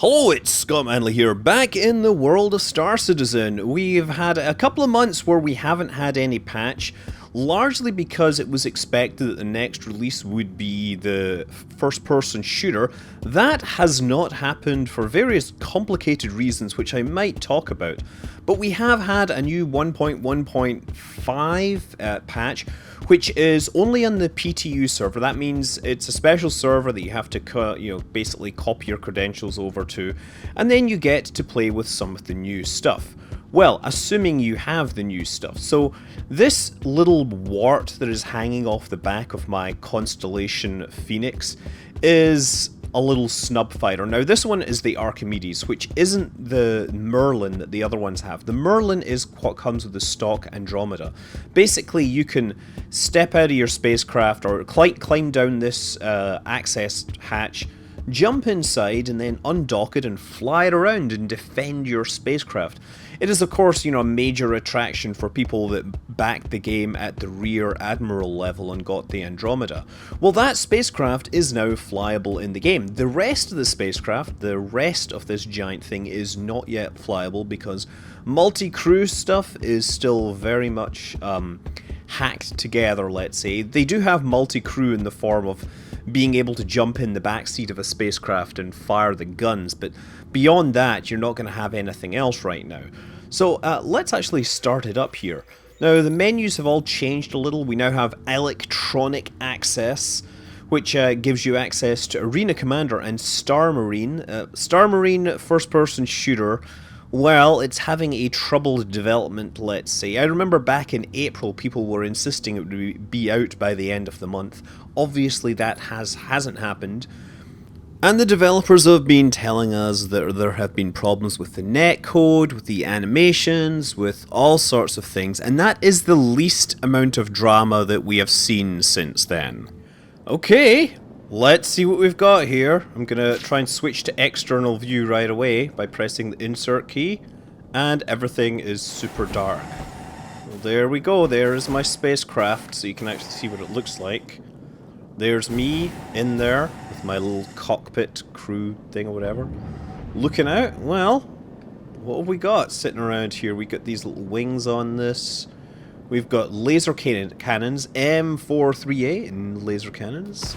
Hello, it's Scott Manley here, back in the world of Star Citizen. We've had a couple of months where we haven't had any patch, largely because it was expected that the next release would be the first-person shooter. That has not happened for various complicated reasons, which I might talk about. But we have had a new 1.1.5 patch, which is only on the PTU server. That means it's a special server that you have to, basically copy your credentials over to, and then you get to play with some of the new stuff. Well, assuming you have the new stuff. So this little wart that is hanging off the back of my Constellation Phoenix is a little snub fighter. Now this one is the Archimedes, which isn't the Merlin that the other ones have. The Merlin is what comes with the stock Andromeda. Basically you can step out of your spacecraft or climb down this access hatch, jump inside and then undock it and fly it around and defend your spacecraft. It is of course, a major attraction for people that backed the game at the Rear Admiral level and got the Andromeda. Well, that spacecraft is now flyable in the game. The rest of the spacecraft, the rest of this giant thing is not yet flyable because multi-crew stuff is still very much hacked together, let's say. They do have multi-crew in the form of being able to jump in the backseat of a spacecraft and fire the guns, but beyond that you're not going to have anything else right now. So let's actually start it up here. Now the menus have all changed a little. We now have electronic access, which gives you access to Arena Commander and Star Marine. Star Marine first person shooter, well, it's having a troubled development, let's say. I remember back in April people were insisting it would be out by the end of the month. Obviously that hasn't happened. And the developers have been telling us that there have been problems with the netcode, with the animations, with all sorts of things, and that is the least amount of drama that we have seen since then. Okay, let's see what we've got here. I'm gonna try and switch to external view right away by pressing the insert key, and everything is super dark. Well, there we go, there's my spacecraft, so you can actually see what it looks like. There's me in there with my little cockpit crew thing or whatever. Looking out, well, what have we got sitting around here? We got these little wings on this. We've got laser cannons, M438 and laser cannons.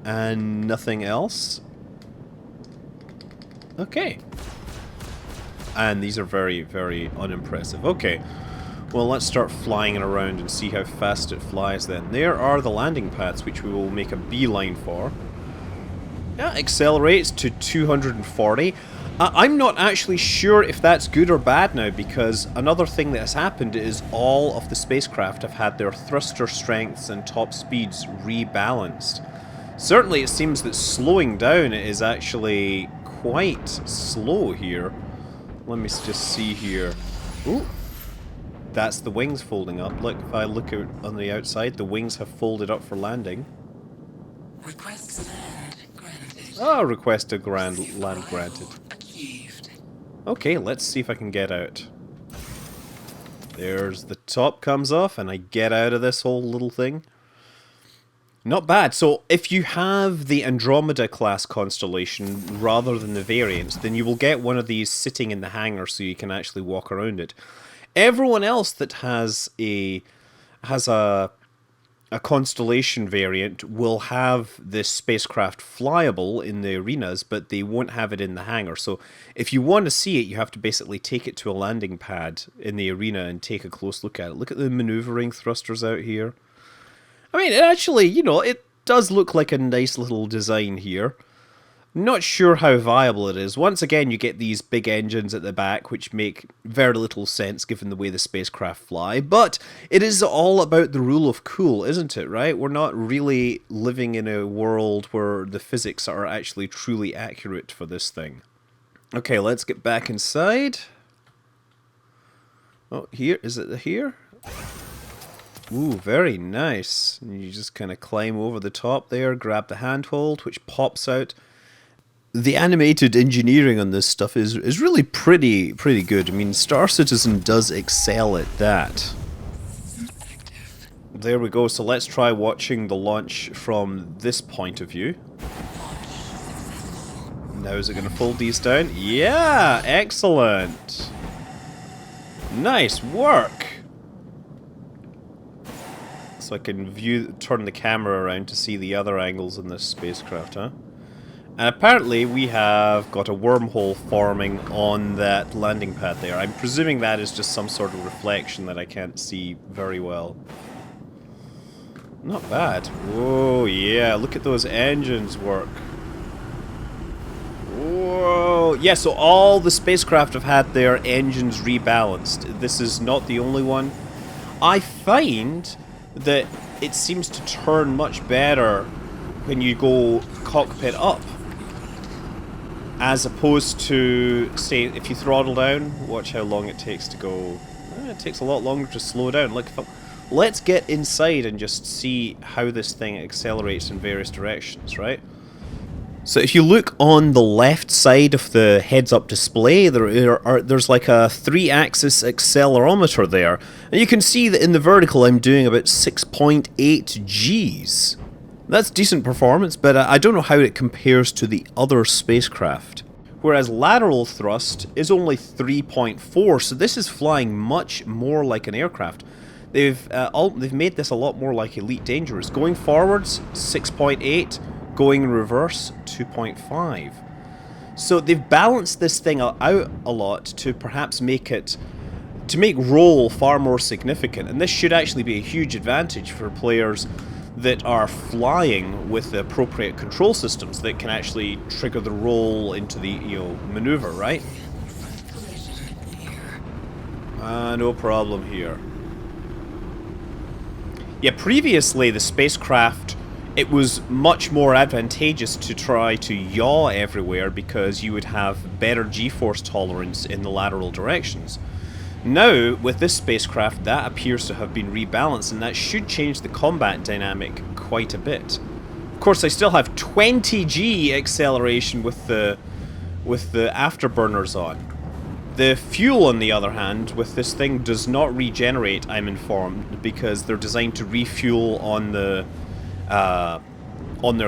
And nothing else. Okay. And these are very, very unimpressive. Okay. Well, let's start flying it around and see how fast it flies then. There are the landing pads, which we will make a beeline for. Yeah, accelerates to 240. I'm not actually sure if that's good or bad now, because another thing that has happened is all of the spacecraft have had their thruster strengths and top speeds rebalanced. Certainly it seems that slowing down is actually quite slow here. Let me just see here. Ooh. That's the wings folding up. Look, if I look out on the outside, the wings have folded up for landing. Request land granted. Oh, request a land granted. Achieved. Okay, let's see if I can get out. There's the top comes off and I get out of this whole little thing. Not bad. So if you have the Andromeda class constellation rather than the variants, then you will get one of these sitting in the hangar so you can actually walk around it. Everyone else that has a Constellation variant will have this spacecraft flyable in the arenas, but they won't have it in the hangar. So if you want to see it, you have to basically take it to a landing pad in the arena and take a close look at it. Look at the maneuvering thrusters out here. I mean, actually, it does look like a nice little design here. Not sure how viable it is. Once again, you get these big engines at the back, which make very little sense given the way the spacecraft fly. But it is all about the rule of cool, isn't it, right? We're not really living in a world where the physics are actually truly accurate for this thing. Okay, let's get back inside. Oh, here, is it here? Ooh, very nice. You just kind of climb over the top there, grab the handhold, which pops out. The animated engineering on this stuff is really pretty good. I mean, Star Citizen does excel at that. There we go, so let's try watching the launch from this point of view. Now is it going to fold these down? Yeah, excellent. Nice work. So I can turn the camera around to see the other angles in this spacecraft, huh? And apparently we have got a wormhole forming on that landing pad there. I'm presuming that is just some sort of reflection that I can't see very well. Not bad. Whoa, yeah, look at those engines work. Whoa, yeah, so all the spacecraft have had their engines rebalanced. This is not the only one. I find that it seems to turn much better when you go cockpit up, as opposed to, say, if you throttle down. Watch how long it takes to go. It takes a lot longer to slow down. Like, let's get inside and just see how this thing accelerates in various directions, right? So if you look on the left side of the heads-up display, there's like a 3-axis accelerometer there. And you can see that in the vertical I'm doing about 6.8 Gs. That's decent performance, but I don't know how it compares to the other spacecraft. Whereas lateral thrust is only 3.4, so this is flying much more like an aircraft. They've made this a lot more like Elite Dangerous. Going forwards, 6.8. Going in reverse, 2.5. So they've balanced this thing out a lot to perhaps make roll far more significant. And this should actually be a huge advantage for players that are flying with the appropriate control systems that can actually trigger the roll into the maneuver, right? No problem here. Yeah, previously the spacecraft, it was much more advantageous to try to yaw everywhere because you would have better G-force tolerance in the lateral directions. Now, with this spacecraft, that appears to have been rebalanced, and that should change the combat dynamic quite a bit. Of course, I still have 20 G acceleration with the afterburners on. The fuel, on the other hand, with this thing does not regenerate, I'm informed, because they're designed to refuel on their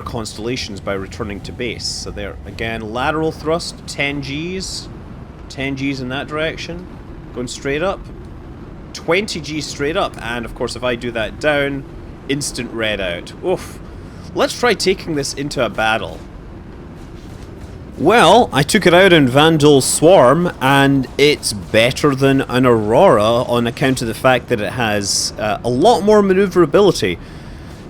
constellations by returning to base. So there, again, lateral thrust, 10 Gs. 10 Gs in that direction. Going straight up. 20 Gs straight up. And, of course, if I do that down, instant red out. Oof. Let's try taking this into a battle. Well, I took it out in Vanduul Swarm, and it's better than an Aurora on account of the fact that it has a lot more maneuverability.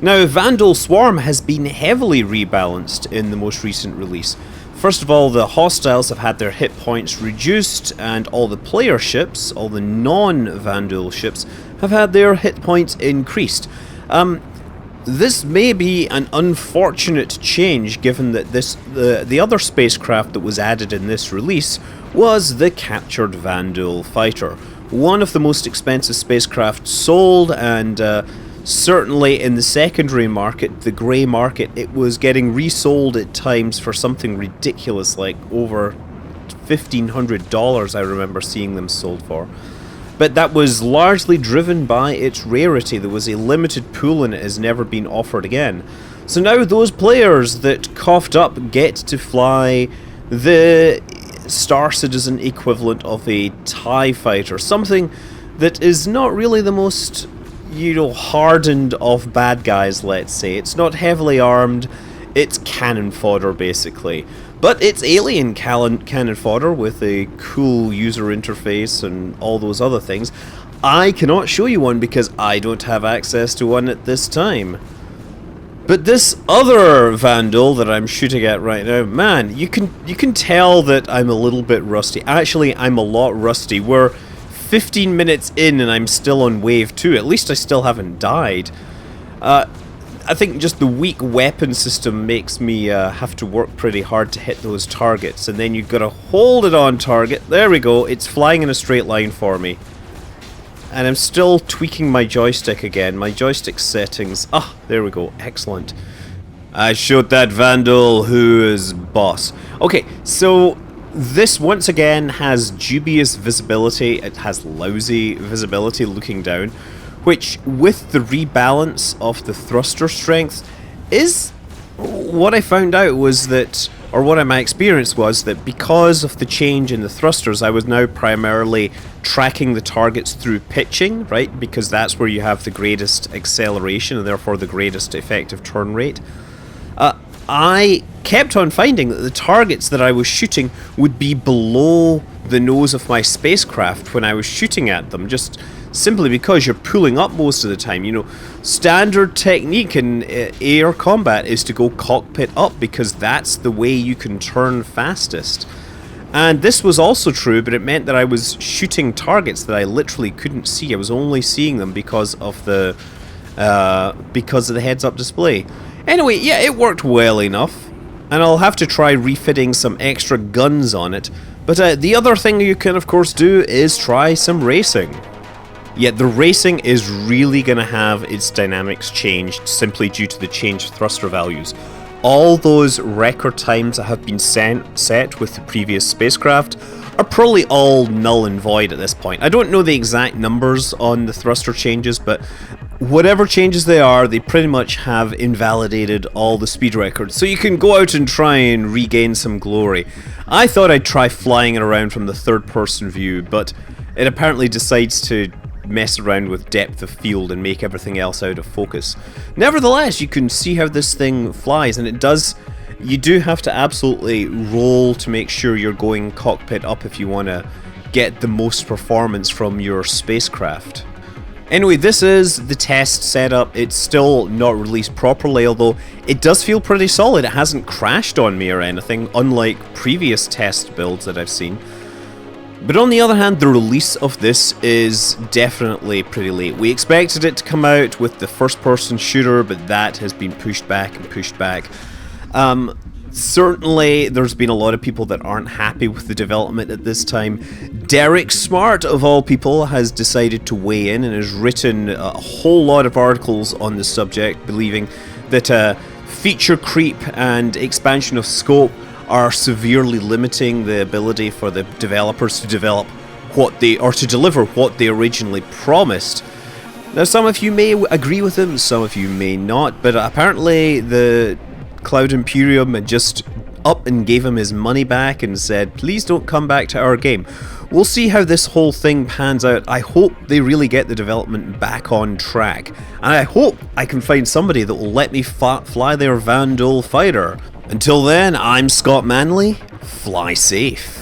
Now, Vanduul Swarm has been heavily rebalanced in the most recent release. First of all, the hostiles have had their hit points reduced, and all the player ships, all the non-Vanduul ships, have had their hit points increased. This may be an unfortunate change, given that the other spacecraft that was added in this release was the captured Vanduul fighter. One of the most expensive spacecraft sold, and certainly in the secondary market, the grey market, it was getting resold at times for something ridiculous, like over $1,500 I remember seeing them sold for. But that was largely driven by its rarity. There was a limited pool and it has never been offered again. So now those players that coughed up get to fly the Star Citizen equivalent of a TIE fighter. Something that is not really the most, hardened of bad guys, let's say. It's not heavily armed. It's cannon fodder, basically. But it's alien cannon fodder with a cool user interface and all those other things. I cannot show you one because I don't have access to one at this time. But this other Vanduul that I'm shooting at right now, man, you can tell that I'm a little bit rusty. Actually, I'm a lot rusty. We're 15 minutes in and I'm still on wave 2. At least I still haven't died. I think just the weak weapon system makes me have to work pretty hard to hit those targets, and then you've got to hold it on target. There we go, it's flying in a straight line for me. And I'm still tweaking my joystick again, my joystick settings. Ah, there we go, excellent. I showed that Vandal who is boss. Okay, so this once again has dubious visibility, it has lousy visibility looking down, which, with the rebalance of the thruster strength, is what I found out was that or what my experience was, that because of the change in the thrusters, I was now primarily tracking the targets through pitching, right? Because that's where you have the greatest acceleration and therefore the greatest effective turn rate. I kept on finding that the targets that I was shooting would be below the nose of my spacecraft when I was shooting at them, just simply because you're pulling up most of the time. You know, standard technique in air combat is to go cockpit up because that's the way you can turn fastest. And this was also true, but it meant that I was shooting targets that I literally couldn't see. I was only seeing them because of the heads-up display. Anyway, yeah, it worked well enough, and I'll have to try refitting some extra guns on it. But the other thing you can, of course, do is try some racing. Yet the racing is really going to have its dynamics changed simply due to the changed thruster values. All those record times that have been set with the previous spacecraft are probably all null and void at this point. I don't know the exact numbers on the thruster changes, but whatever changes they are, they pretty much have invalidated all the speed records, so you can go out and try and regain some glory. I thought I'd try flying it around from the third-person view, but it apparently decides to mess around with depth of field and make everything else out of focus. Nevertheless, you can see how this thing flies, and it does. You do have to absolutely roll to make sure you're going cockpit up if you want to get the most performance from your spacecraft. Anyway, this is the test setup. It's still not released properly, although it does feel pretty solid. It hasn't crashed on me or anything, unlike previous test builds that I've seen. But on the other hand, the release of this is definitely pretty late. We expected it to come out with the first-person shooter, but that has been pushed back and pushed back. Certainly, there's been a lot of people that aren't happy with the development at this time. Derek Smart, of all people, has decided to weigh in and has written a whole lot of articles on the subject, believing that feature creep and expansion of scope are severely limiting the ability for the developers to develop to deliver what they originally promised. Now, some of you may agree with him, some of you may not, but apparently the Cloud Imperium had just up and gave him his money back and said, please don't come back to our game. We'll see how this whole thing pans out. I hope they really get the development back on track, and I hope I can find somebody that will let me fly their Vanduul fighter. Until then, I'm Scott Manley. Fly safe.